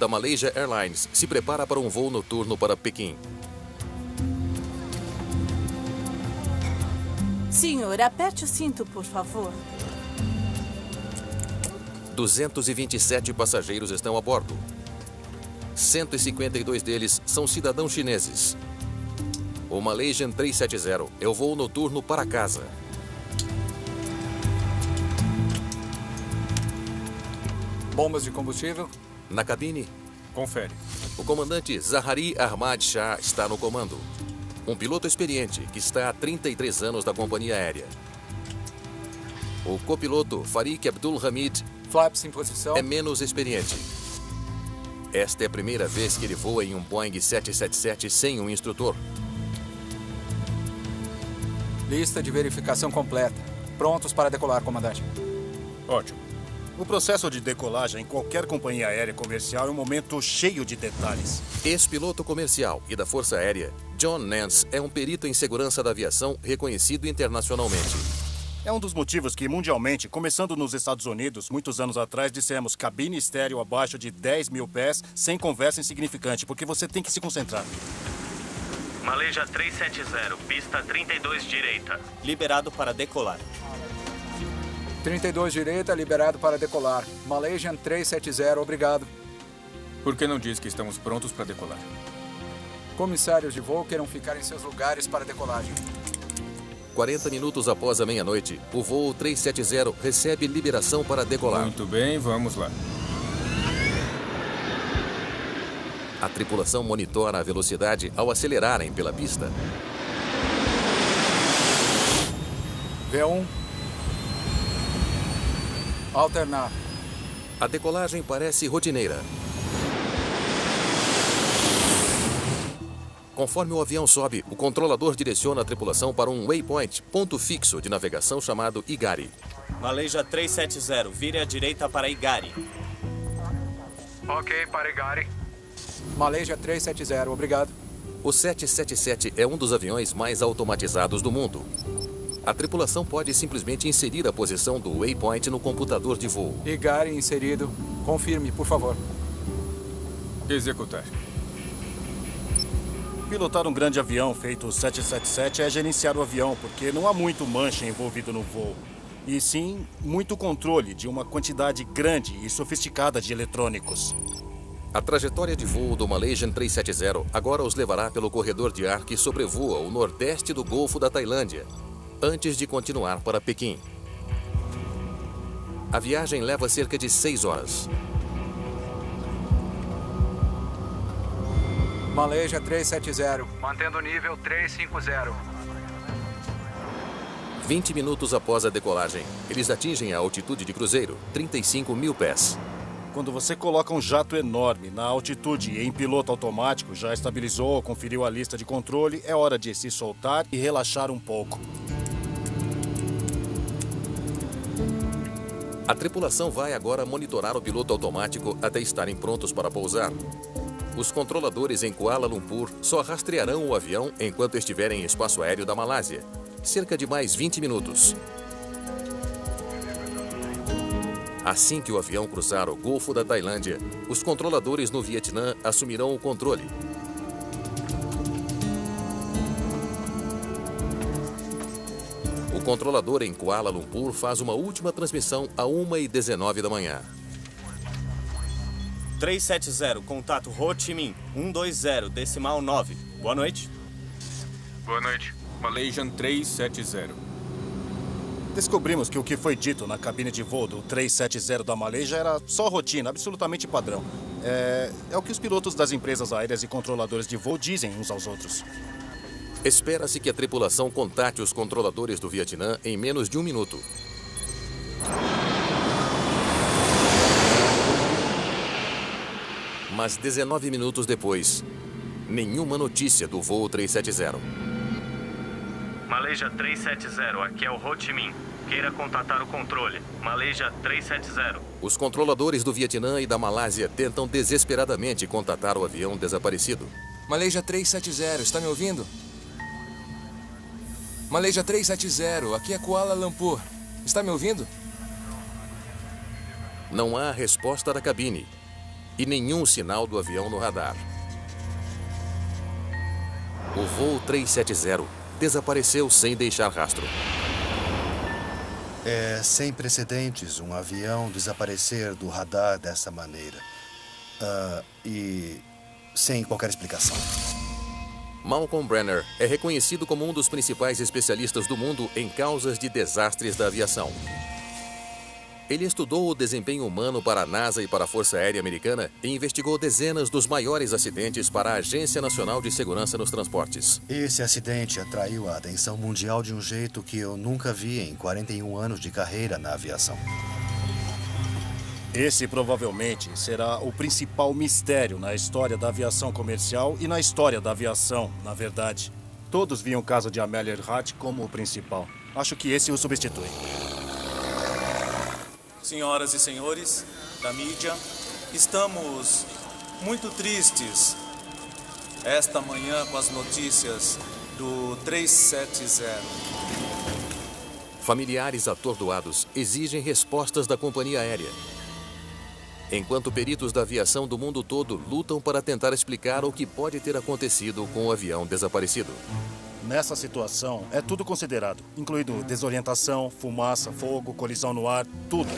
da Malaysia Airlines se prepara para um voo noturno para Pequim. Senhor, aperte o cinto, por favor. 227 passageiros estão a bordo. 152 deles são cidadãos chineses. O Malaysian 370 é o voo noturno para casa. Bombas de combustível? Na cabine, Confere. o comandante Zahari Ahmad Shah está no comando. Um piloto experiente que está há 33 anos da companhia aérea. O copiloto Farik Abdul Hamid Flaps em posição. é menos experiente. Esta é a primeira vez que ele voa em um Boeing 777 sem um instrutor. Lista de verificação completa. Prontos para decolar, comandante. Ótimo. O processo de decolagem em qualquer companhia aérea comercial é um momento cheio de detalhes. Ex-piloto comercial e da Força Aérea, John Nance é um perito em segurança da aviação reconhecido internacionalmente. É um dos motivos que, mundialmente, começando nos Estados Unidos, muitos anos atrás, dissemos cabine estéreo abaixo de 10 mil pés, sem conversa insignificante, porque você tem que se concentrar. Malaysia 370, pista 32 direita. Liberado para decolar. 32 direita, liberado para decolar. Malaysian 370, obrigado. Por que não diz que estamos prontos para decolar? Comissários de voo queiram ficar em seus lugares para decolagem. 40 minutos após a meia-noite, o voo 370 recebe liberação para decolar. Muito bem, vamos lá. A tripulação monitora a velocidade ao acelerarem pela pista. V1. Alternar. A decolagem parece rotineira. Conforme o avião sobe, o controlador direciona a tripulação para um waypoint, ponto fixo de navegação chamado Igari. Malaysia 370, vire à direita para Igari. Ok, para Igari. Malaysia 370, obrigado. O 777 é um dos aviões mais automatizados do mundo. A tripulação pode simplesmente inserir a posição do waypoint no computador de voo. Igari inserido. Confirme, por favor. Executar. Pilotar um grande avião feito 777 é gerenciar o avião, porque não há muito mancha envolvido no voo. E sim, muito controle de uma quantidade grande e sofisticada de eletrônicos. A trajetória de voo do Malaysian 370 agora os levará pelo corredor de ar que sobrevoa o nordeste do Golfo da Tailândia, antes de continuar para Pequim. A viagem leva cerca de 6 horas. Malaysia 370. Mantendo o nível 350. 20 minutos após a decolagem, eles atingem a altitude de cruzeiro, 35 mil pés. Quando você coloca um jato enorme na altitude e em piloto automático, já estabilizou, conferiu a lista de controle, é hora de se soltar e relaxar um pouco. A tripulação vai agora monitorar o piloto automático até estarem prontos para pousar. Os controladores em Kuala Lumpur só rastrearão o avião enquanto estiverem em espaço aéreo da Malásia. Cerca de mais 20 minutos. Assim que o avião cruzar o Golfo da Tailândia, os controladores no Vietnã assumirão o controle. O controlador em Kuala Lumpur faz uma última transmissão a 1h19 da manhã. 370, contato Ho Chi Minh, 120, decimal 9. Boa noite. Boa noite. Malaysian 370. Descobrimos que o que foi dito na cabine de voo do 370 da Malaysia era só rotina, absolutamente padrão. É o que os pilotos das empresas aéreas e controladores de voo dizem uns aos outros. Espera-se que a tripulação contate os controladores do Vietnã em menos de 1 minuto. Mas 19 minutos depois, nenhuma notícia do voo 370. Malaysia 370, aqui é o Ho Chi Minh. Queira contatar o controle. Malaysia 370. Os controladores do Vietnã e da Malásia tentam desesperadamente contatar o avião desaparecido. Malaysia 370, está me ouvindo? Malaysia 370, aqui é Kuala Lumpur. Está me ouvindo? Não há resposta da cabine. e nenhum sinal do avião no radar. O voo 370 desapareceu sem deixar rastro. É sem precedentes um avião desaparecer do radar dessa maneira. E sem qualquer explicação. Malcolm Brenner é reconhecido como um dos principais especialistas do mundo em causas de desastres da aviação. Ele estudou o desempenho humano para a NASA e para a Força Aérea Americana e investigou dezenas dos maiores acidentes para a Agência Nacional de Segurança nos Transportes. Esse acidente atraiu a atenção mundial de um jeito que eu nunca vi em 41 anos de carreira na aviação. Esse provavelmente será o principal mistério na história da aviação comercial e na história da aviação, na verdade. Todos viam o caso de Amelia Earhart como o principal. Acho que esse o substitui. Senhoras e senhores da mídia, estamos muito tristes esta manhã com as notícias do 370. Familiares atordoados exigem respostas da companhia aérea. Enquanto peritos da aviação do mundo todo lutam para tentar explicar o que pode ter acontecido com o avião desaparecido. Nessa situação, é tudo considerado, incluindo desorientação, fumaça, fogo, colisão no ar, tudo.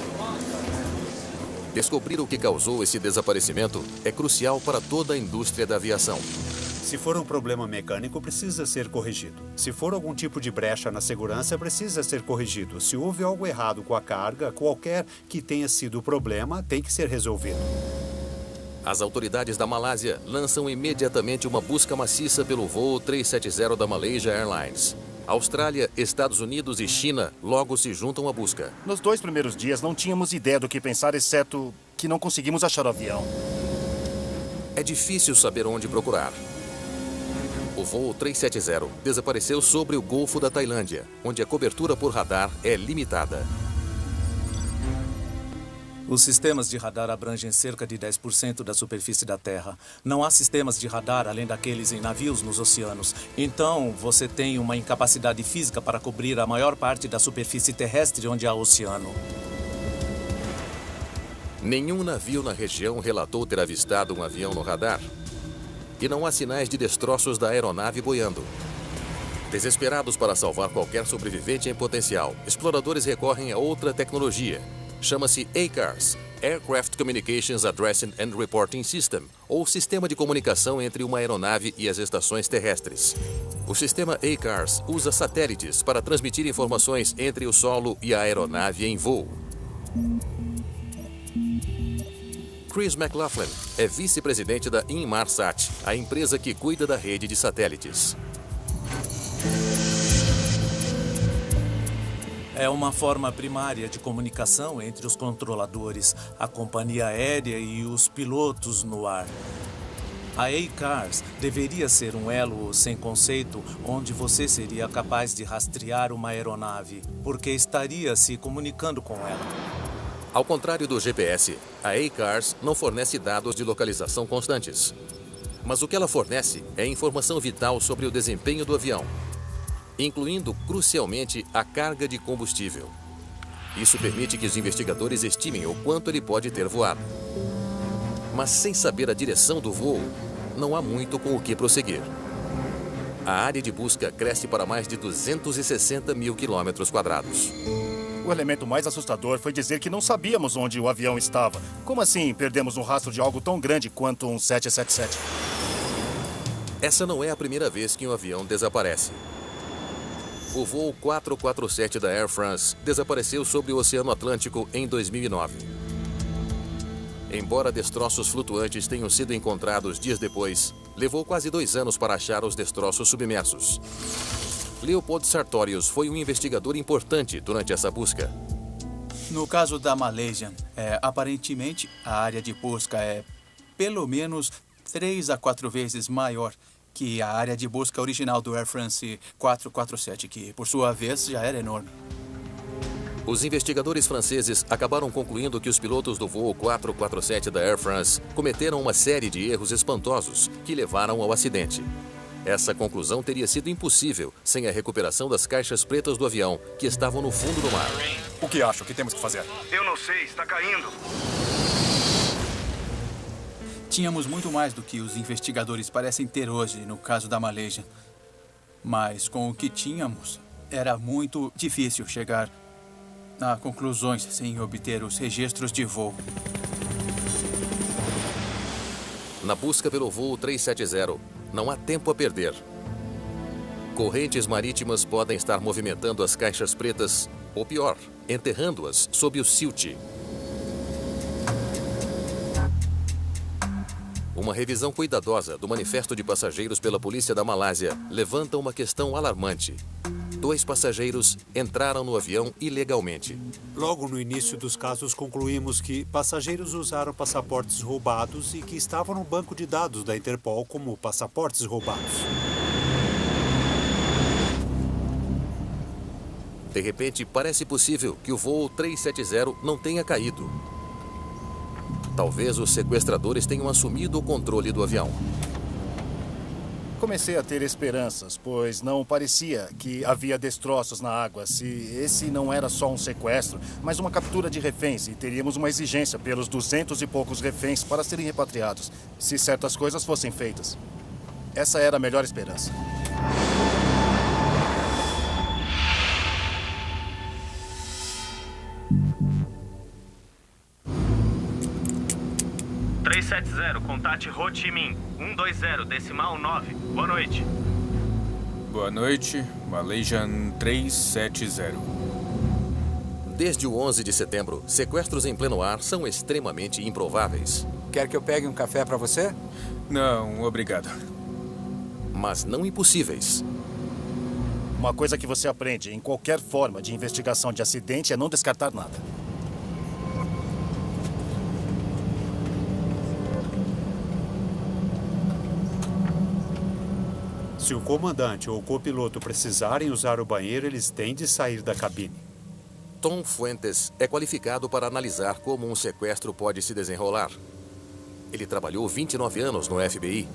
Descobrir o que causou esse desaparecimento é crucial para toda a indústria da aviação. Se for um problema mecânico, precisa ser corrigido. Se for algum tipo de brecha na segurança, precisa ser corrigido. Se houve algo errado com a carga, qualquer que tenha sido o problema, tem que ser resolvido. As autoridades da Malásia lançam imediatamente uma busca maciça pelo voo 370 da Malaysia Airlines. Austrália, Estados Unidos e China logo se juntam à busca. Nos 2 primeiros dias não tínhamos ideia do que pensar, exceto que não conseguimos achar o avião. É difícil saber onde procurar. O voo 370 desapareceu sobre o Golfo da Tailândia, onde a cobertura por radar é limitada. Os sistemas de radar abrangem cerca de 10% da superfície da Terra. Não há sistemas de radar além daqueles em navios nos oceanos. Então, você tem uma incapacidade física para cobrir a maior parte da superfície terrestre onde há oceano. Nenhum navio na região relatou ter avistado um avião no radar. E não há sinais de destroços da aeronave boiando. Desesperados para salvar qualquer sobrevivente em potencial, exploradores recorrem a outra tecnologia. Chama-se ACARS, Aircraft Communications Addressing and Reporting System, ou Sistema de Comunicação entre uma aeronave e as estações terrestres. O sistema ACARS usa satélites para transmitir informações entre o solo e a aeronave em voo. Chris McLaughlin é vice-presidente da Inmarsat, a empresa que cuida da rede de satélites. É uma forma primária de comunicação entre os controladores, a companhia aérea e os pilotos no ar. A ACARS deveria ser um elo sem conceito onde você seria capaz de rastrear uma aeronave, porque estaria se comunicando com ela. Ao contrário do GPS, a ACARS não fornece dados de localização constantes. Mas o que ela fornece é informação vital sobre o desempenho do avião, incluindo, crucialmente, a carga de combustível. Isso permite que os investigadores estimem o quanto ele pode ter voado. Mas sem saber a direção do voo, não há muito com o que prosseguir. A área de busca cresce para mais de 260 mil quilômetros quadrados. O elemento mais assustador foi dizer que não sabíamos onde o avião estava. Como assim perdemos um rastro de algo tão grande quanto um 777? Essa não é a primeira vez que um avião desaparece. O voo 447 da Air France desapareceu sobre o Oceano Atlântico em 2009. Embora destroços flutuantes tenham sido encontrados dias depois, levou quase 2 anos para achar os destroços submersos. Leopold Sartorius foi um investigador importante durante essa busca. No caso da Malaysian, aparentemente a área de busca é pelo menos 3 a 4 vezes maior que a área de busca original do Air France 447, que, por sua vez, já era enorme. Os investigadores franceses acabaram concluindo que os pilotos do voo 447 da Air France cometeram uma série de erros espantosos que levaram ao acidente. Essa conclusão teria sido impossível sem a recuperação das caixas pretas do avião, que estavam no fundo do mar. O que acho que temos que fazer? Eu não sei, está caindo. Tínhamos muito mais do que os investigadores parecem ter hoje no caso da Malaysian. Mas com o que tínhamos, era muito difícil chegar a conclusões sem obter os registros de voo. Na busca pelo voo 370, não há tempo a perder. Correntes marítimas podem estar movimentando as caixas pretas, ou pior, enterrando-as sob o silt. Uma revisão cuidadosa do manifesto de passageiros pela polícia da Malásia levanta uma questão alarmante. 2 passageiros entraram no avião ilegalmente. Logo no início dos casos, concluímos que passageiros usaram passaportes roubados e que estavam no banco de dados da Interpol como passaportes roubados. De repente, parece possível que o voo 370 não tenha caído. Talvez os sequestradores tenham assumido o controle do avião. Comecei a ter esperanças, pois não parecia que havia destroços na água. Se esse não era só um sequestro, mas uma captura de reféns, e teríamos uma exigência pelos 200 e poucos reféns para serem repatriados, se certas coisas fossem feitas. Essa era a melhor esperança. Contate Ho Chi Minh, 120, decimal 9. Boa noite. Boa noite, Malaysian 370. Desde o 11 de setembro, sequestros em pleno ar são extremamente improváveis. Quer que eu pegue um café para você? Não, obrigado. Mas não impossíveis. Uma coisa que você aprende em qualquer forma de investigação de acidente é não descartar nada. Se o comandante ou o copiloto precisarem usar o banheiro, eles têm de sair da cabine. Tom Fuentes é qualificado para analisar como um sequestro pode se desenrolar. Ele trabalhou 29 anos no FBI.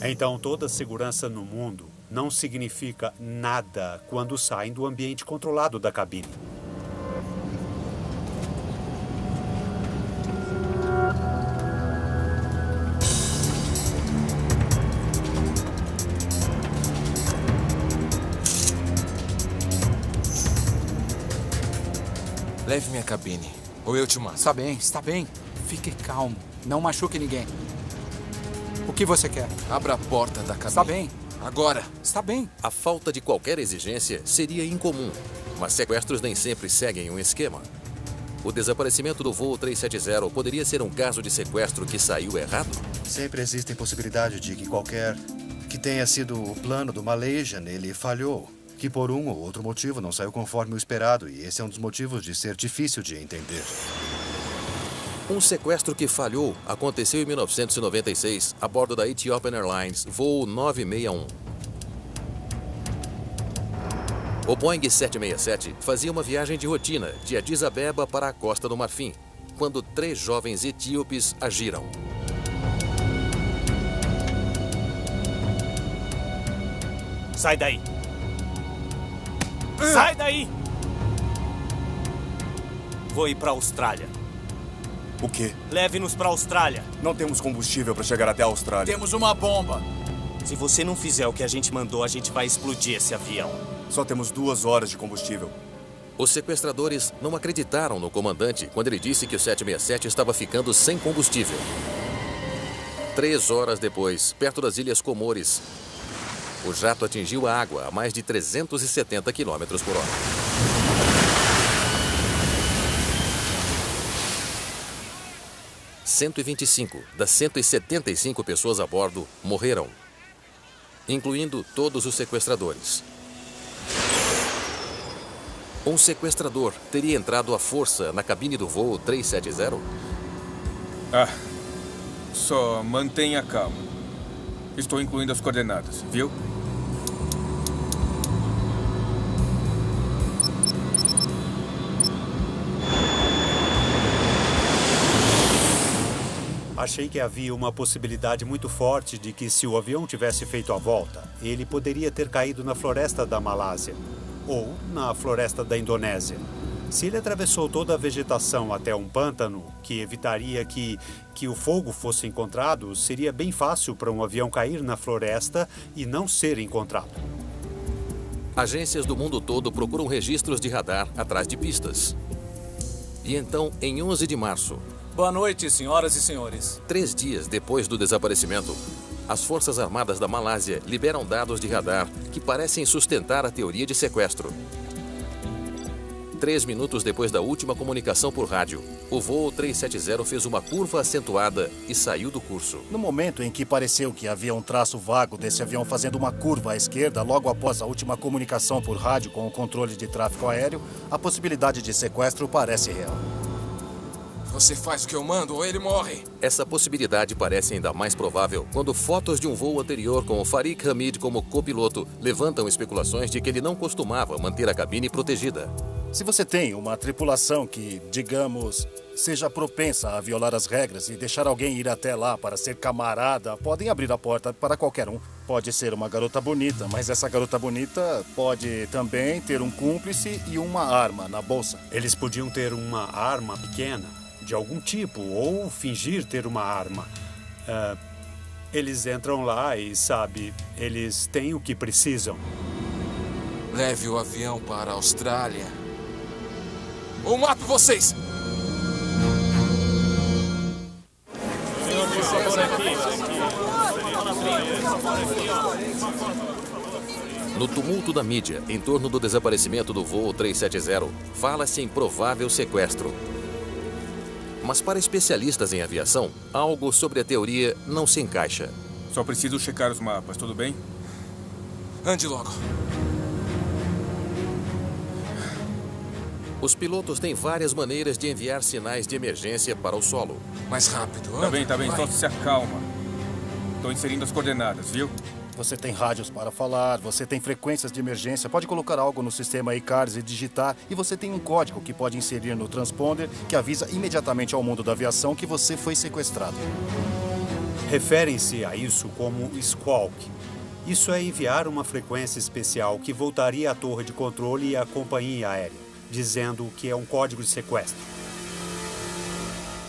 Então, toda segurança no mundo não significa nada quando saem do ambiente controlado da cabine. Leve-me à cabine, ou eu te mato. Está bem, está bem. Fique calmo. Não machuque ninguém. O que você quer? Abra a porta da cabine. Está bem. Agora. Está bem. A falta de qualquer exigência seria incomum, mas sequestros nem sempre seguem um esquema. O desaparecimento do voo 370 poderia ser um caso de sequestro que saiu errado? Sempre existe possibilidade de que tenha sido o plano do Malaysian, ele falhou. Que por um ou outro motivo não saiu conforme o esperado, e esse é um dos motivos de ser difícil de entender. Um sequestro que falhou aconteceu em 1996, a bordo da Ethiopian Airlines, voo 961. O Boeing 767 fazia uma viagem de rotina de Addis Abeba para a Costa do Marfim, quando 3 jovens etíopes agiram. Sai daí! Sai daí! Vou ir para a Austrália. O quê? Leve-nos para a Austrália. Não temos combustível para chegar até a Austrália. Temos uma bomba. Se você não fizer o que a gente mandou, a gente vai explodir esse avião. Só temos 2 horas de combustível. Os sequestradores não acreditaram no comandante quando ele disse que o 767 estava ficando sem combustível. 3 horas depois, perto das Ilhas Comores, o jato atingiu a água a mais de 370 km por hora. (125 das 175 pessoas a bordo morreram, incluindo todos os sequestradores. Um sequestrador teria entrado à força na cabine do voo 370? Só mantenha calma. Estou incluindo as coordenadas, viu? Achei que havia uma possibilidade muito forte de que, se o avião tivesse feito a volta, ele poderia ter caído na floresta da Malásia ou na floresta da Indonésia. Se ele atravessou toda a vegetação até um pântano, que evitaria que o fogo fosse encontrado, seria bem fácil para um avião cair na floresta e não ser encontrado. Agências do mundo todo procuram registros de radar atrás de pistas. E então, em 11 de março... Boa noite, senhoras e senhores. 3 dias depois do desaparecimento, as Forças Armadas da Malásia liberam dados de radar que parecem sustentar a teoria de sequestro. 3 minutos depois da última comunicação por rádio, o voo 370 fez uma curva acentuada e saiu do curso. No momento em que pareceu que havia um traço vago desse avião fazendo uma curva à esquerda, logo após a última comunicação por rádio com o controle de tráfego aéreo, a possibilidade de sequestro parece real. Você faz o que eu mando ou ele morre. Essa possibilidade parece ainda mais provável quando fotos de um voo anterior com o Farik Hamid como copiloto levantam especulações de que ele não costumava manter a cabine protegida. Se você tem uma tripulação que, digamos, seja propensa a violar as regras e deixar alguém ir até lá para ser camarada, podem abrir a porta para qualquer um. Pode ser uma garota bonita, mas essa garota bonita pode também ter um cúmplice e uma arma na bolsa. Eles podiam ter uma arma pequena, de algum tipo, ou fingir ter uma arma. Eles entram lá e, sabe, eles têm o que precisam. Leve o avião para a Austrália. Ou mato vocês! No tumulto da mídia em torno do desaparecimento do voo 370, fala-se em provável sequestro. Mas para especialistas em aviação, algo sobre a teoria não se encaixa. Só preciso checar os mapas, tudo bem? Ande logo. Os pilotos têm várias maneiras de enviar sinais de emergência para o solo. Mais rápido, anda. Tá bem, só se acalma. Estou inserindo as coordenadas, viu? Você tem rádios para falar, você tem frequências de emergência, pode colocar algo no sistema iCars e digitar, e você tem um código que pode inserir no transponder que avisa imediatamente ao mundo da aviação que você foi sequestrado. Referem-se a isso como squawk. Isso é enviar uma frequência especial que voltaria à torre de controle e à companhia aérea, dizendo que é um código de sequestro.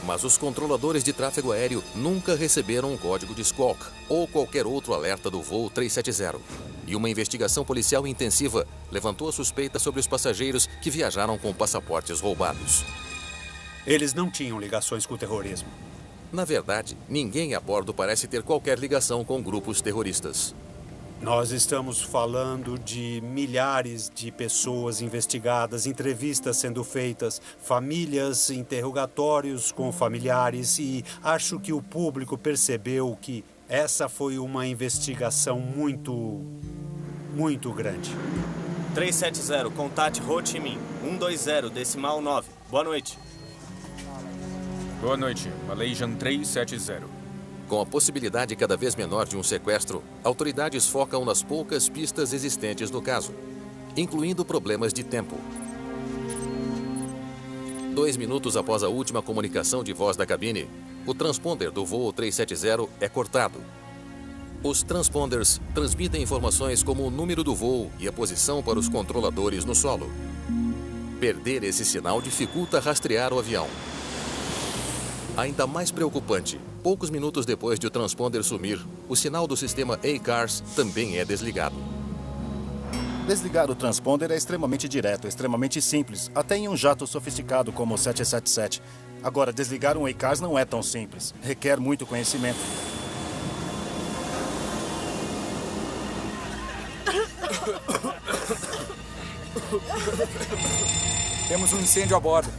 Mas os controladores de tráfego aéreo nunca receberam um código de squawk ou qualquer outro alerta do voo 370. E uma investigação policial intensiva levantou a suspeita sobre os passageiros que viajaram com passaportes roubados. Eles não tinham ligações com o terrorismo. Na verdade, ninguém a bordo parece ter qualquer ligação com grupos terroristas. Nós estamos falando de milhares de pessoas investigadas, entrevistas sendo feitas, famílias, interrogatórios com familiares, e acho que o público percebeu que essa foi uma investigação muito grande. 370, contate Ho Chi Minh, 120, decimal 9. Boa noite. Boa noite, Malaysian 370. Com a possibilidade cada vez menor de um sequestro, autoridades focam nas poucas pistas existentes no caso, incluindo problemas de tempo. 2 minutos após a última comunicação de voz da cabine, o transponder do voo 370 é cortado. Os transponders transmitem informações como o número do voo e a posição para os controladores no solo. Perder esse sinal dificulta rastrear o avião. Ainda mais preocupante, poucos minutos depois de o transponder sumir, o sinal do sistema iCars também é desligado. Desligar o transponder é extremamente direto, extremamente simples, até em um jato sofisticado como o 777. Agora, desligar um iCars não é tão simples, requer muito conhecimento. Temos um incêndio a bordo.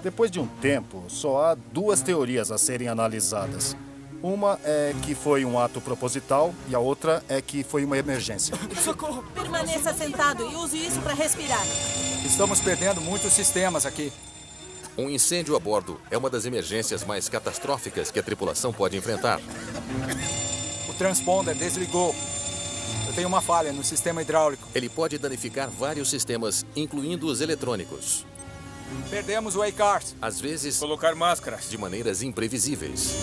Depois de um tempo, só há 2 teorias a serem analisadas. Uma é que foi um ato proposital e a outra é que foi uma emergência. Socorro! Permaneça sentado e use isso para respirar. Estamos perdendo muitos sistemas aqui. Um incêndio a bordo é uma das emergências mais catastróficas que a tripulação pode enfrentar. O transponder desligou. Eu tenho uma falha no sistema hidráulico. Ele pode danificar vários sistemas, incluindo os eletrônicos. Perdemos o iCars. Às vezes, colocar máscaras de maneiras imprevisíveis.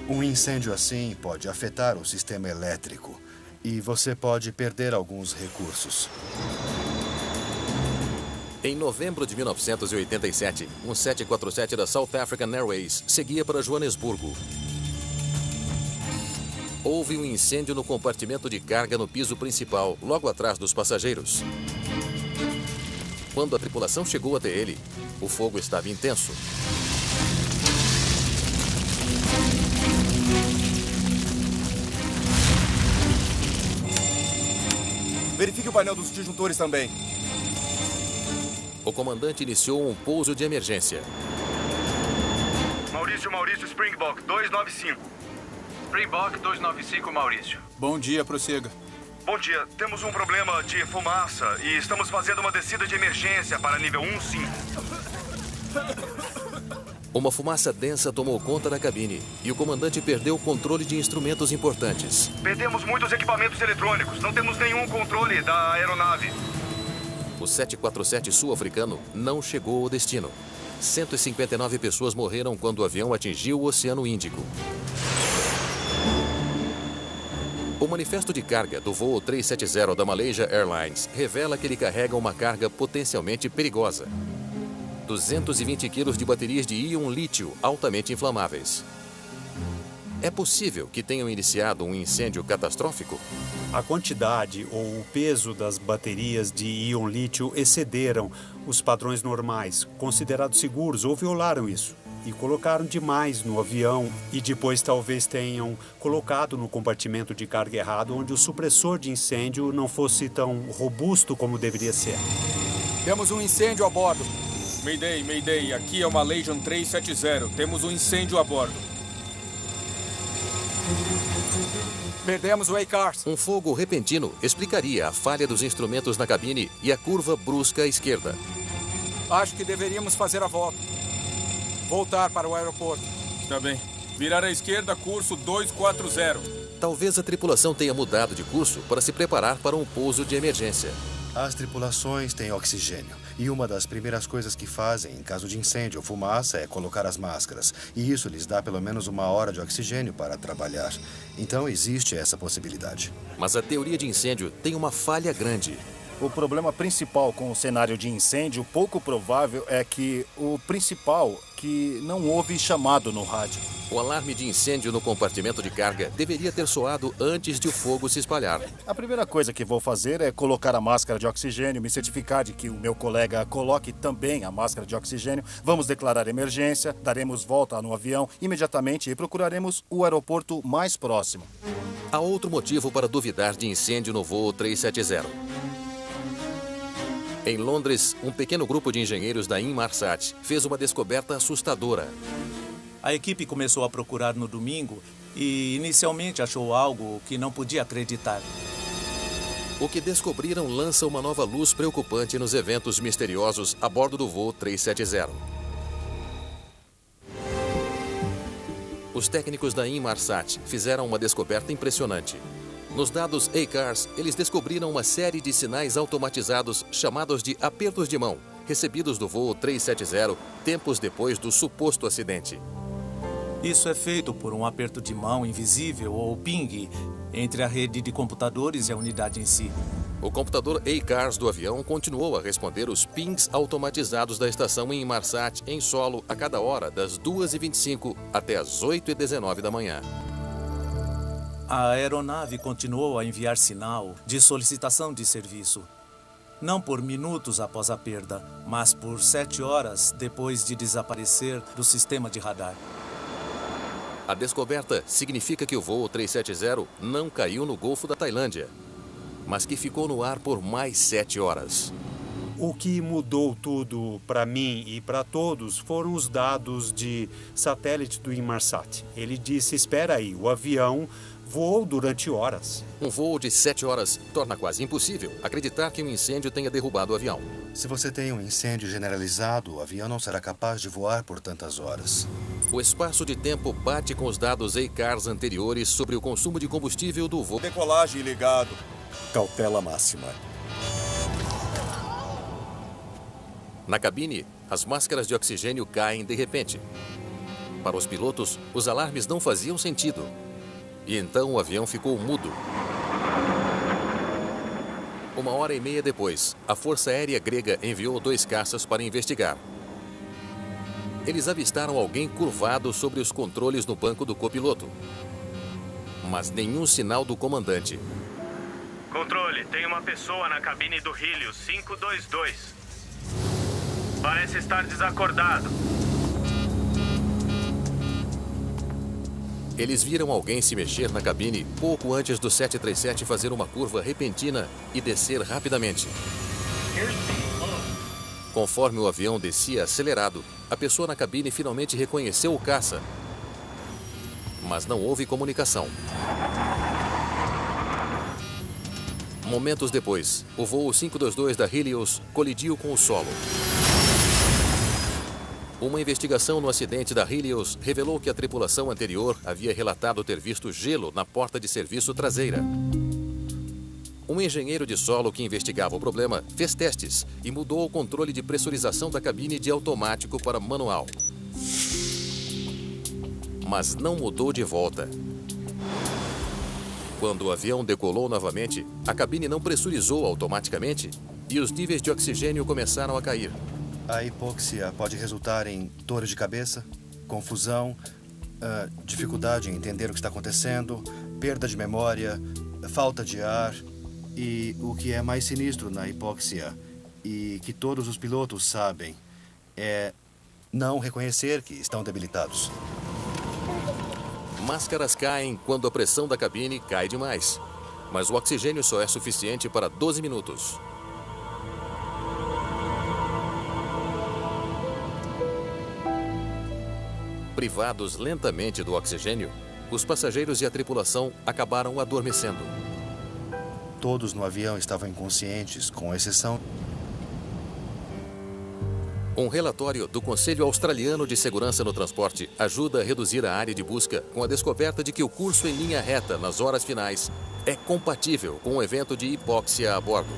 Um Um incêndio assim pode afetar o sistema elétrico e você pode perder alguns recursos. Em novembro de 1987, um 747 da South African Airways seguia para Joanesburgo. Houve um incêndio no compartimento de carga no piso principal, logo atrás dos passageiros. Quando a tripulação chegou até ele, o fogo estava intenso. Verifique o painel dos disjuntores também. O comandante iniciou um pouso de emergência. Maurício, Springbok, 295. Springbok, 295, Maurício. Bom dia, prossiga. Bom dia, temos um problema de fumaça e estamos fazendo uma descida de emergência para nível 1-5. Uma fumaça densa tomou conta da cabine e o comandante perdeu o controle de instrumentos importantes. Perdemos muitos equipamentos eletrônicos, não temos nenhum controle da aeronave. O 747 sul-africano não chegou ao destino. 159 pessoas morreram quando o avião atingiu o Oceano Índico. O manifesto de carga do voo 370 da Malaysia Airlines revela que ele carrega uma carga potencialmente perigosa. 220 quilos de baterias de íon lítio altamente inflamáveis. É possível que tenham iniciado um incêndio catastrófico? A quantidade ou o peso das baterias de íon lítio excederam os padrões normais, considerados seguros, ou violaram isso. E colocaram demais no avião e depois talvez tenham colocado no compartimento de carga errado, onde o supressor de incêndio não fosse tão robusto como deveria ser. Temos um incêndio a bordo. Mayday, aqui é o Malaysian 370. Temos um incêndio a bordo. Perdemos o A-Cars. Um fogo repentino explicaria a falha dos instrumentos na cabine e a curva brusca à esquerda. Acho que deveríamos fazer a volta. Voltar para o aeroporto. Está bem. Virar à esquerda, curso 240. Talvez a tripulação tenha mudado de curso para se preparar para um pouso de emergência. As tripulações têm oxigênio. E uma das primeiras coisas que fazem em caso de incêndio ou fumaça é colocar as máscaras. E isso lhes dá pelo menos 1 hora de oxigênio para trabalhar. Então existe essa possibilidade. Mas a teoria de incêndio tem uma falha grande. O problema principal com o cenário de incêndio pouco provável é que não houve chamado no rádio. O alarme de incêndio no compartimento de carga deveria ter soado antes de o fogo se espalhar. A primeira coisa que vou fazer é colocar a máscara de oxigênio, me certificar de que o meu colega coloque também a máscara de oxigênio. Vamos declarar emergência, daremos volta no avião imediatamente e procuraremos o aeroporto mais próximo. Há outro motivo para duvidar de incêndio no voo 370. Em Londres, um pequeno grupo de engenheiros da Inmarsat fez uma descoberta assustadora. A equipe começou a procurar no domingo e inicialmente achou algo que não podia acreditar. O que descobriram lança uma nova luz preocupante nos eventos misteriosos a bordo do voo 370. Os técnicos da Inmarsat fizeram uma descoberta impressionante. Nos dados A-Cars, eles descobriram uma série de sinais automatizados chamados de apertos de mão, recebidos do voo 370 tempos depois do suposto acidente. Isso é feito por um aperto de mão invisível ou ping entre a rede de computadores e a unidade em si. O computador A-Cars do avião continuou a responder os pings automatizados da estação Inmarsat em solo a cada hora, das 2h25 até as 8h19 da manhã. A aeronave continuou a enviar sinal de solicitação de serviço. Não por minutos após a perda, mas por 7 horas depois de desaparecer do sistema de radar. A descoberta significa que o voo 370 não caiu no Golfo da Tailândia, mas que ficou no ar por mais 7 horas. O que mudou tudo para mim e para todos foram os dados de satélite do Inmarsat. Ele disse, espera aí, o avião voou durante horas. Um voo de 7 horas torna quase impossível acreditar que um incêndio tenha derrubado o avião. Se você tem um incêndio generalizado, o avião não será capaz de voar por tantas horas. O espaço de tempo bate com os dados A-Cars anteriores sobre o consumo de combustível do voo. Decolagem ligado. Cautela máxima. Na cabine, as máscaras de oxigênio caem de repente. Para os pilotos, os alarmes não faziam sentido. E então o avião ficou mudo. 1h30 depois, a Força Aérea Grega enviou 2 caças para investigar. Eles avistaram alguém curvado sobre os controles no banco do copiloto. Mas nenhum sinal do comandante. Controle, tem uma pessoa na cabine do Helios 522. Parece estar desacordado. Eles viram alguém se mexer na cabine pouco antes do 737 fazer uma curva repentina e descer rapidamente. Conforme o avião descia acelerado, a pessoa na cabine finalmente reconheceu o caça. Mas não houve comunicação. Momentos depois, o voo 522 da Helios colidiu com o solo. Uma investigação no acidente da Helios revelou que a tripulação anterior havia relatado ter visto gelo na porta de serviço traseira. Um engenheiro de solo que investigava o problema fez testes e mudou o controle de pressurização da cabine de automático para manual. Mas não mudou de volta. Quando o avião decolou novamente, a cabine não pressurizou automaticamente e os níveis de oxigênio começaram a cair. A hipóxia pode resultar em dores de cabeça, confusão, dificuldade em entender o que está acontecendo, perda de memória, falta de ar e o que é mais sinistro na hipóxia e que todos os pilotos sabem é não reconhecer que estão debilitados. Máscaras caem quando a pressão da cabine cai demais, mas o oxigênio só é suficiente para 12 minutos. Privados lentamente do oxigênio, os passageiros e a tripulação acabaram adormecendo. Todos no avião estavam inconscientes, com exceção... Um relatório do Conselho Australiano de Segurança no Transporte ajuda a reduzir a área de busca com a descoberta de que o curso em linha reta nas horas finais é compatível com um evento de hipóxia a bordo.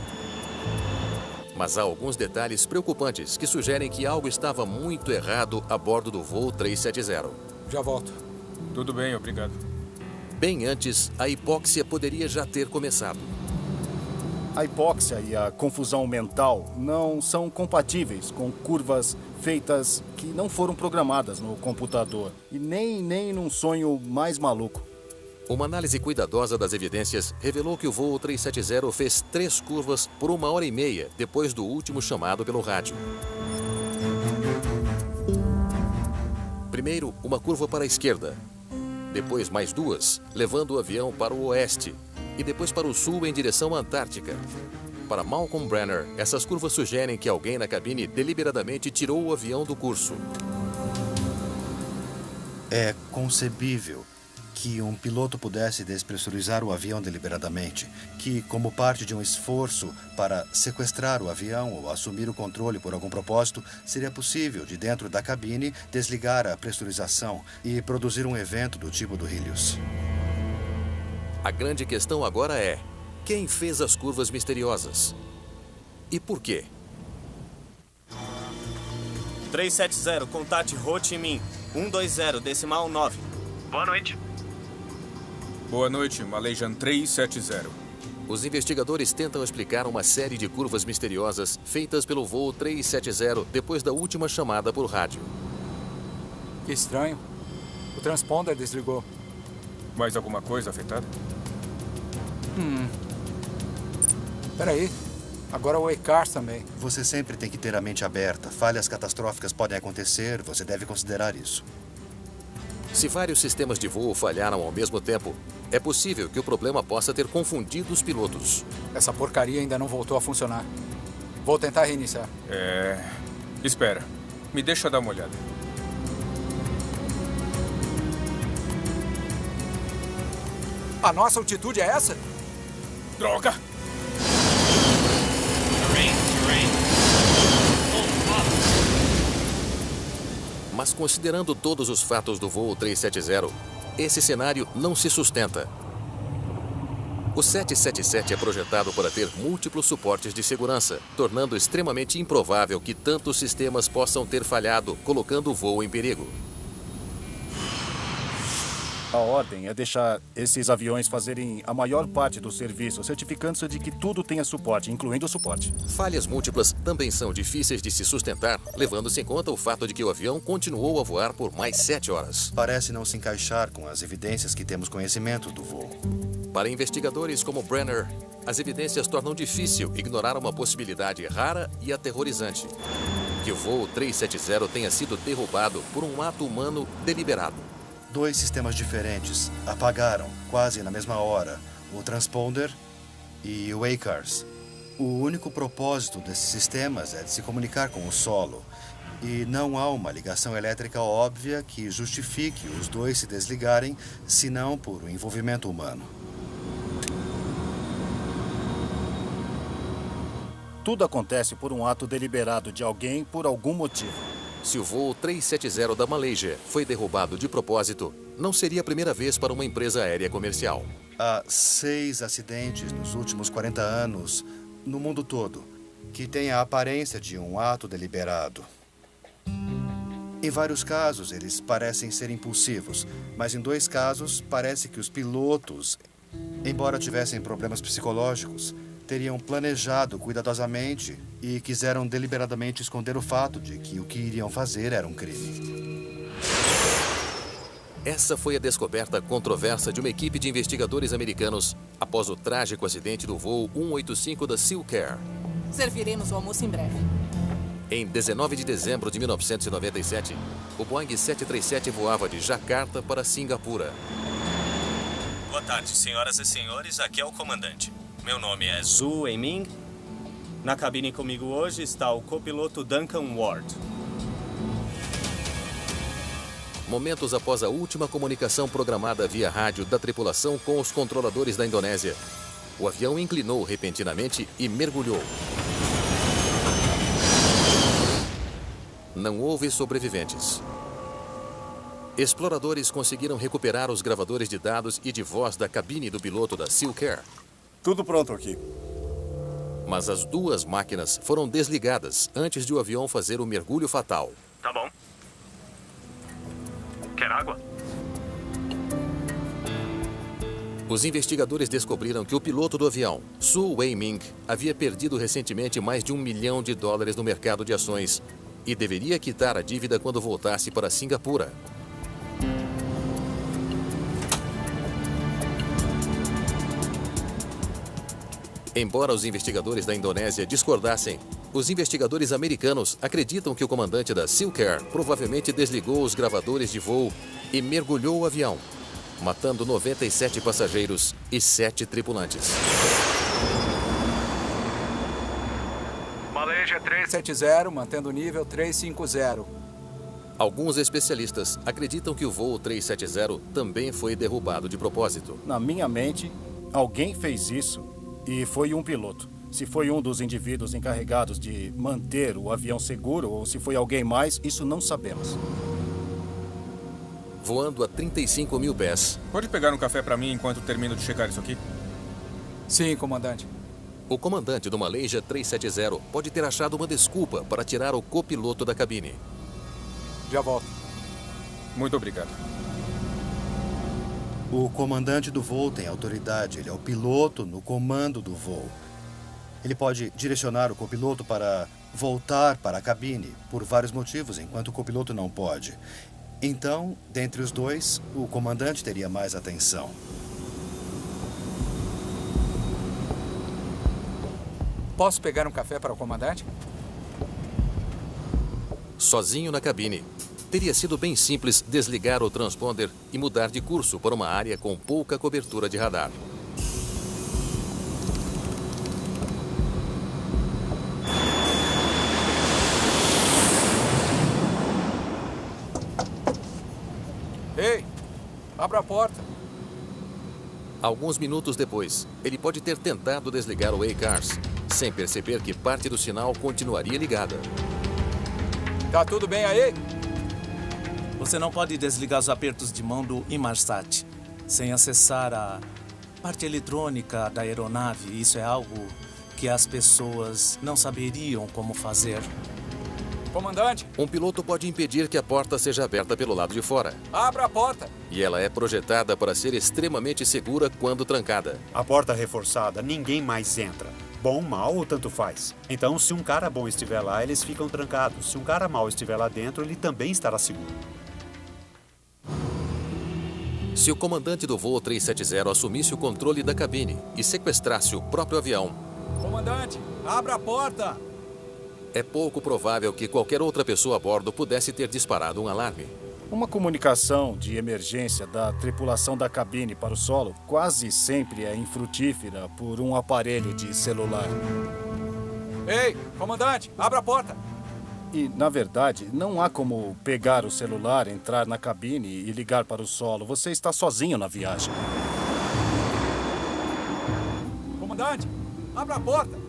Mas há alguns detalhes preocupantes que sugerem que algo estava muito errado a bordo do voo 370. Já volto. Tudo bem, obrigado. Bem antes, a hipóxia poderia já ter começado. A hipóxia e a confusão mental não são compatíveis com curvas feitas que não foram programadas no computador. E nem num sonho mais maluco. Uma análise cuidadosa das evidências revelou que o voo 370 fez 3 curvas por 1h30 depois do último chamado pelo rádio. Primeiro, uma curva para a esquerda. Depois, mais 2, levando o avião para o oeste. E depois para o sul em direção à Antártica. Para Malcolm Brenner, essas curvas sugerem que alguém na cabine deliberadamente tirou o avião do curso. É concebível que um piloto pudesse despressurizar o avião deliberadamente, que, como parte de um esforço para sequestrar o avião ou assumir o controle por algum propósito, seria possível, de dentro da cabine, desligar a pressurização e produzir um evento do tipo do Helios. A grande questão agora é: quem fez as curvas misteriosas? E por quê? 370, contate Ho Chi Minh, 120, decimal 9. Boa noite. Boa noite, Malaysian 370. Os investigadores tentam explicar uma série de curvas misteriosas feitas pelo voo 370 depois da última chamada por rádio. Que estranho. O transponder desligou. Mais alguma coisa afetada? Peraí. Agora o EICARS também. Você sempre tem que ter a mente aberta. Falhas catastróficas podem acontecer, você deve considerar isso. Se vários sistemas de voo falharam ao mesmo tempo, é possível que o problema possa ter confundido os pilotos. Essa porcaria ainda não voltou a funcionar. Vou tentar reiniciar. Espera. Me deixa dar uma olhada. A nossa altitude é essa? Droga! Mas considerando todos os fatos do voo 370, esse cenário não se sustenta. O 777 é projetado para ter múltiplos suportes de segurança, tornando extremamente improvável que tantos sistemas possam ter falhado, colocando o voo em perigo. A ordem é deixar esses aviões fazerem a maior parte do serviço, certificando-se de que tudo tenha suporte, incluindo o suporte. Falhas múltiplas também são difíceis de se sustentar, levando-se em conta o fato de que o avião continuou a voar por mais 7 horas. Parece não se encaixar com as evidências que temos conhecimento do voo. Para investigadores como Brenner, as evidências tornam difícil ignorar uma possibilidade rara e aterrorizante: que o voo 370 tenha sido derrubado por um ato humano deliberado. 2 sistemas diferentes apagaram, quase na mesma hora, o transponder e o ACARS. O único propósito desses sistemas é de se comunicar com o solo. E não há uma ligação elétrica óbvia que justifique os 2 se desligarem, senão por um envolvimento humano. Tudo acontece por um ato deliberado de alguém por algum motivo. Se o voo 370 da Malaysia foi derrubado de propósito, não seria a primeira vez para uma empresa aérea comercial. Há 6 acidentes nos últimos 40 anos, no mundo todo, que têm a aparência de um ato deliberado. Em vários casos, eles parecem ser impulsivos, mas em 2 casos, parece que os pilotos, embora tivessem problemas psicológicos, teriam planejado cuidadosamente e quiseram deliberadamente esconder o fato de que o que iriam fazer era um crime. Essa foi a descoberta controversa de uma equipe de investigadores americanos após o trágico acidente do voo 185 da SealCare. Serviremos o almoço em breve. Em 19 de dezembro de 1997, o Boeing 737 voava de Jakarta para Singapura. Boa tarde, senhoras e senhores. Aqui é o comandante. Meu nome é Zhu Weiming. Na cabine comigo hoje está o copiloto Duncan Ward. Momentos após a última comunicação programada via rádio da tripulação com os controladores da Indonésia, o avião inclinou repentinamente e mergulhou. Não houve sobreviventes. Exploradores conseguiram recuperar os gravadores de dados e de voz da cabine do piloto da SealCare. Tudo pronto aqui. Mas as 2 máquinas foram desligadas antes de o avião fazer o mergulho fatal. Tá bom. Quer água? Os investigadores descobriram que o piloto do avião, Zhu Weiming, havia perdido recentemente mais de $1 milhão no mercado de ações e deveria quitar a dívida quando voltasse para Singapura. Embora os investigadores da Indonésia discordassem, os investigadores americanos acreditam que o comandante da SealCare provavelmente desligou os gravadores de voo e mergulhou o avião, matando 97 passageiros e 7 tripulantes. Malaysia 370, mantendo o nível 350. Alguns especialistas acreditam que o voo 370 também foi derrubado de propósito. Na minha mente, alguém fez isso e foi um piloto. Se foi um dos indivíduos encarregados de manter o avião seguro ou se foi alguém mais, isso não sabemos. Voando a 35 mil pés. Pode pegar um café para mim enquanto termino de checar isso aqui? Sim, comandante. O comandante do Malaysia 370 pode ter achado uma desculpa para tirar o copiloto da cabine. Já volto. Muito obrigado. O comandante do voo tem autoridade. Ele é o piloto no comando do voo. Ele pode direcionar o copiloto para voltar para a cabine por vários motivos, enquanto o copiloto não pode. Então, dentre os 2, o comandante teria mais atenção. Posso pegar um café para o comandante? Sozinho na cabine, teria sido bem simples desligar o transponder e mudar de curso para uma área com pouca cobertura de radar. Ei, abra a porta. Alguns minutos depois, ele pode ter tentado desligar o ACARS, sem perceber que parte do sinal continuaria ligada. Tá tudo bem aí? Você não pode desligar os apertos de mão do Inmarsat sem acessar a parte eletrônica da aeronave. Isso é algo que as pessoas não saberiam como fazer. Comandante, Um piloto pode impedir que a porta seja aberta pelo lado de fora. abra a porta. E ela é projetada para ser extremamente segura quando trancada. A porta reforçada, ninguém mais entra. Bom, mal ou tanto faz. Então, se um cara bom estiver lá, eles ficam trancados. Se um cara mau estiver lá dentro, ele também estará seguro. Se o comandante do voo 370 assumisse o controle da cabine e sequestrasse o próprio avião, Comandante, abra a porta. é pouco provável que qualquer outra pessoa a bordo pudesse ter disparado um alarme. Uma comunicação de emergência da tripulação da cabine para o solo quase sempre é infrutífera por um aparelho de celular. Ei, comandante, abra a porta. E, na verdade, não há como pegar o celular, entrar na cabine e ligar para o solo. Você está sozinho na viagem. Comandante, abra a porta.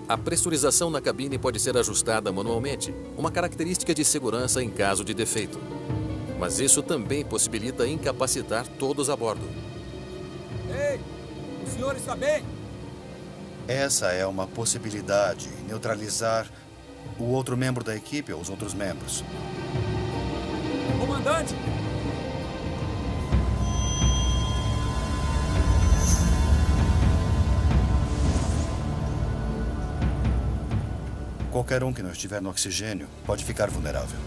A pressurização na cabine pode ser ajustada manualmente, uma característica de segurança em caso de defeito. Mas isso também possibilita incapacitar todos a bordo. Ei, o senhor está bem? Essa é uma possibilidade, neutralizar o outro membro da equipe ou os outros membros. Comandante! Qualquer um que não estiver no oxigênio pode ficar vulnerável.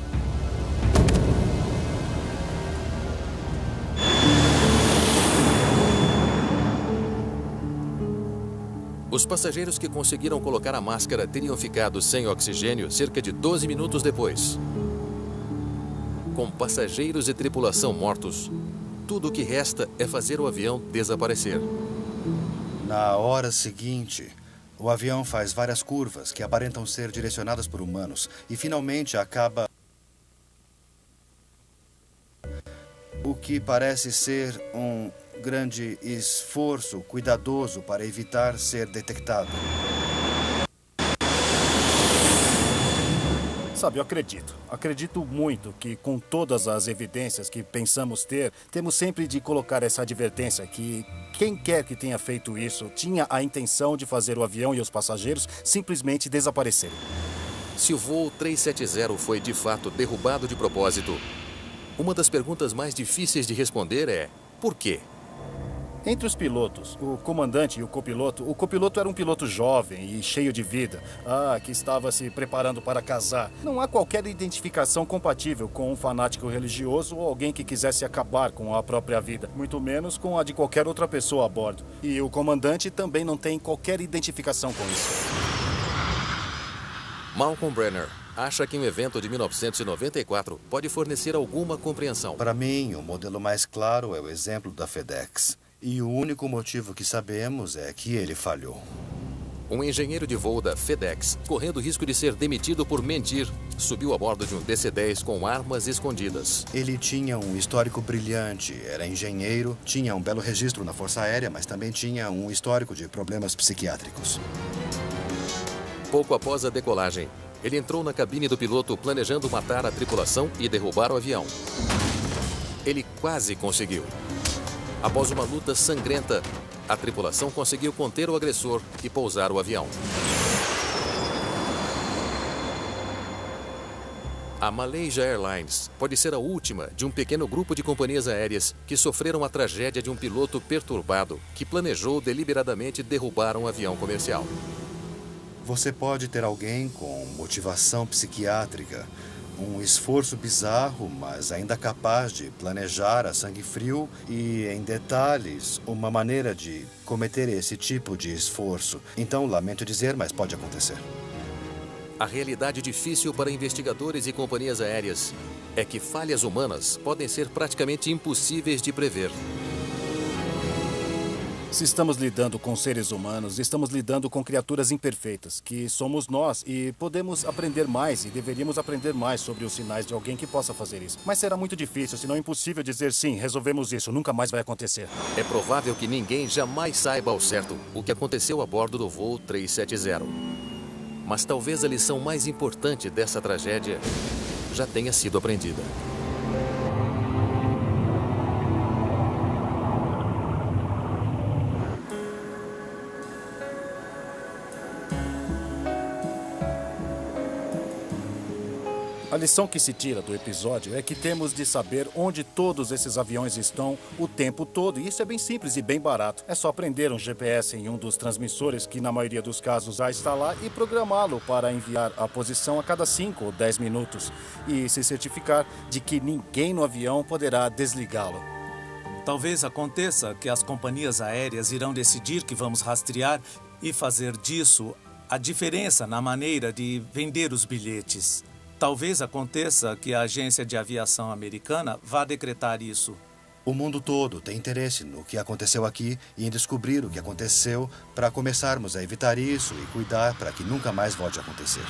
Os passageiros que conseguiram colocar a máscara teriam ficado sem oxigênio cerca de 12 minutos depois. Com passageiros e tripulação mortos, tudo o que resta é fazer o avião desaparecer. Na hora seguinte, o avião faz várias curvas que aparentam ser direcionadas por humanos e finalmente acaba o que parece ser um grande esforço cuidadoso para evitar ser detectado. Sabe, eu acredito. Acredito muito que com todas as evidências que pensamos ter, temos sempre de colocar essa advertência que quem quer que tenha feito isso tinha a intenção de fazer o avião e os passageiros simplesmente desaparecerem. Se o voo 370 foi de fato derrubado de propósito, uma das perguntas mais difíceis de responder é: por quê? Entre os pilotos, o comandante e o copiloto era um piloto jovem e cheio de vida, que estava se preparando para casar. Não há qualquer identificação compatível com um fanático religioso ou alguém que quisesse acabar com a própria vida, muito menos com a de qualquer outra pessoa a bordo. E o comandante também não tem qualquer identificação com isso. Malcolm Brenner acha que um evento de 1994 pode fornecer alguma compreensão. Para mim, o modelo mais claro é o exemplo da FedEx. E o único motivo que sabemos é que ele falhou. Um engenheiro de voo da FedEx, correndo o risco de ser demitido por mentir, subiu a bordo de um DC-10 com armas escondidas. Ele tinha um histórico brilhante, era engenheiro, tinha um belo registro na Força Aérea, mas também tinha um histórico de problemas psiquiátricos. Pouco após a decolagem, ele entrou na cabine do piloto planejando matar a tripulação e derrubar o avião. Ele quase conseguiu. Após uma luta sangrenta, a tripulação conseguiu conter o agressor e pousar o avião. A Malaysia Airlines pode ser a última de um pequeno grupo de companhias aéreas que sofreram a tragédia de um piloto perturbado que planejou deliberadamente derrubar um avião comercial. Você pode ter alguém com motivação psiquiátrica, um esforço bizarro, mas ainda capaz de planejar a sangue frio e, em detalhes, uma maneira de cometer esse tipo de esforço. Então, lamento dizer, mas pode acontecer. A realidade difícil para investigadores e companhias aéreas é que falhas humanas podem ser praticamente impossíveis de prever. Se estamos lidando com seres humanos, estamos lidando com criaturas imperfeitas, que somos nós, e podemos aprender mais e deveríamos aprender mais sobre os sinais de alguém que possa fazer isso. Mas será muito difícil, se não impossível dizer sim, resolvemos isso, nunca mais vai acontecer. É provável que ninguém jamais saiba ao certo o que aconteceu a bordo do voo 370. Mas talvez a lição mais importante dessa tragédia já tenha sido aprendida. A lição que se tira do episódio é que temos de saber onde todos esses aviões estão o tempo todo. E isso é bem simples e bem barato. É só prender um GPS em um dos transmissores, que na maioria dos casos já está lá, e programá-lo para enviar a posição a cada 5 ou 10 minutos. E se certificar de que ninguém no avião poderá desligá-lo. Talvez aconteça que as companhias aéreas irão decidir que vamos rastrear e fazer disso a diferença na maneira de vender os bilhetes. Talvez aconteça que a agência de aviação americana vá decretar isso. O mundo todo tem interesse no que aconteceu aqui e em descobrir o que aconteceu para começarmos a evitar isso e cuidar para que nunca mais volte a acontecer.